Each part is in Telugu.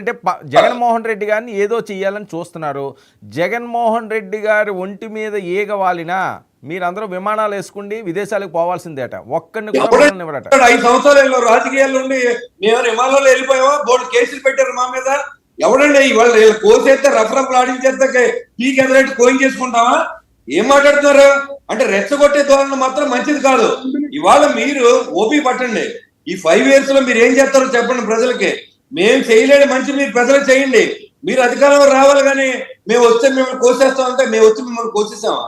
అంటే జగన్మోహన్ రెడ్డి గారిని ఏదో చెయ్యాలని చూస్తున్నారు. జగన్మోహన్ రెడ్డి గారి ఒంటి మీద ఈగ వాలినా మీరందరూ విమానాలు వేసుకుండి విదేశాలకు పోవాల్సిందేట. ఒక్కడిని కూడా ఇవ్వరట. 5 సంవత్సరాలు రాజకీయాల్లో ఉండి మేము విమానంలో వెళ్ళిపోయామా, బోర్డు కేసులు పెట్టారు మా మీద. ఎవడండి ఇవాళ కోసేస్తే రఫ్ ఆడించేస్తే పీకి ఎదురైతే కోయిన్ చేసుకుంటామా? ఏం మాట్లాడుతున్నారు అంటే రెచ్చగొట్టే ధోరణి మాత్రం మంచిది కాదు. ఇవాళ మీరు ఓపీ పట్టండి. ఈ 5 years లో మీరు ఏం చేస్తారో చెప్పండి ప్రజలకి. మేము చేయలేని మంచి మీరు ప్రజలకు చేయండి. మీరు అధికారంలో రావాలి, కానీ మేము వస్తే మిమ్మల్ని కోసేస్తామంటే మేము వచ్చి మిమ్మల్ని కోసేసామా?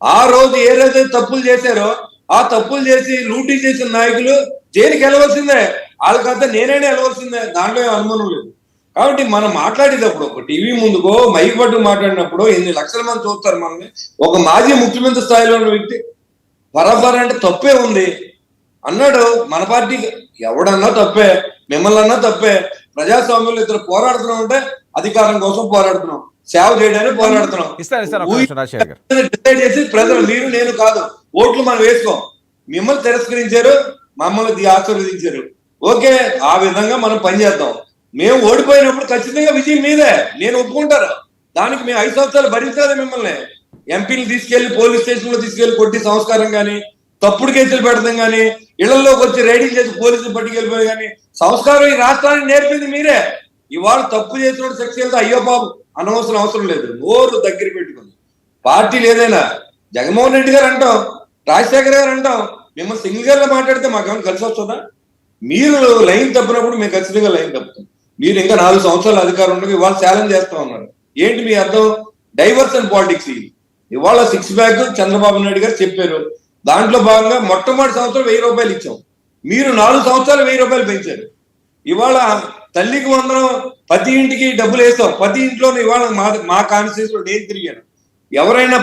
ఆ రోజు ఏ రోజు తప్పులు చేశారో ఆ తప్పులు చేసి లూటీ చేసిన నాయకులు జైలుకి వెళ్ళవలసిందే. వాళ్ళకంతా నేనైనా వెళ్ళవలసిందే, దాంట్లో ఏం అనుమానం లేదు. కాబట్టి మనం మాట్లాడేటప్పుడు ఒక టీవీ ముందుకో మైక్ పట్టు మాట్లాడినప్పుడు 8 లక్షల మంది చూస్తారు మనల్ని. ఒక మాజీ ముఖ్యమంత్రి స్థాయిలో ఉన్న వ్యక్తి బరాబర్ అంటే తప్పే ఉంది అన్నాడు. మన పార్టీకి ఎవడన్నా తప్పే, మిమ్మల్ని అన్నా తప్పే. ప్రజాస్వామ్యంలో ఇద్దరు పోరాడుతున్నాం అంటే అధికారం కోసం పోరాడుతున్నాం, సేవ చేయడానికి పోరాడుతున్నాం. డిసైడ్ చేసి ప్రజలు మీరు నేను కాదు, ఓట్లు మనం వేసుకోం. మిమ్మల్ని తిరస్కరించారు, మమ్మల్ని ఆశీర్వదించారు. ఓకే, ఆ విధంగా మనం పనిచేద్దాం. మేము ఓడిపోయినప్పుడు ఖచ్చితంగా విజయం మీదే, నేను ఒప్పుకుంటారు. దానికి మేము 5 సంవత్సరాలు భరించాలి. మిమ్మల్ని ఎంపీలు తీసుకెళ్లి పోలీస్ స్టేషన్ లో తీసుకెళ్లి కొట్టి సంస్కారం కానీ, తప్పుడు కేసులు పెడతాం కానీ, ఇళ్లలోకి వచ్చి రైడింగ్ చేసి పోలీసులు పట్టుకెళ్ళిపోయి కానీ సంస్కారం ఈ రాష్ట్రానికి నేర్పింది మీరే. ఇవాళ తప్పు చేసిన శిక్ష వెళ్తే అయ్యో బాబు అవసరం లేదు. నోరు దగ్గర పెట్టుకుంది. పార్టీలు ఏదైనా జగన్మోహన్ రెడ్డి గారు అంటాం, రాజశేఖర్ గారు అంటాం, మిమ్మల్ని సింగిల్ గా మాట్లాడితే మాకేమైనా కలిసి వస్తుందా? మీరు లైన్ తప్పినప్పుడు మేము ఖచ్చితంగా లైన్ తప్పుతాం. మీరు ఇంకా 4 సంవత్సరాల అధికారం ఉండగా ఇవాళ ఛాలెంజ్ చేస్తా ఉన్నారు. ఏంటి మీ అర్థం? Diversion politics. ఇవాళ 6 ప్యాక్ చంద్రబాబు నాయుడు గారు చెప్పారు. దాంట్లో భాగంగా మొట్టమొదటి సంవత్సరం 1000 రూపాయలు ఇచ్చాం. మీరు 4 సంవత్సరాలు 1000 రూపాయలు పెంచారు. ఇవాళ తల్లికి వందనం, ప్రతి ఇంటికి డబ్బులు వేస్తాం. ప్రతి ఇంట్లోనే ఇవాళ మా కాన్స్టిట్యూన్సీలో నేను తిరిగాను. ఎవరైనా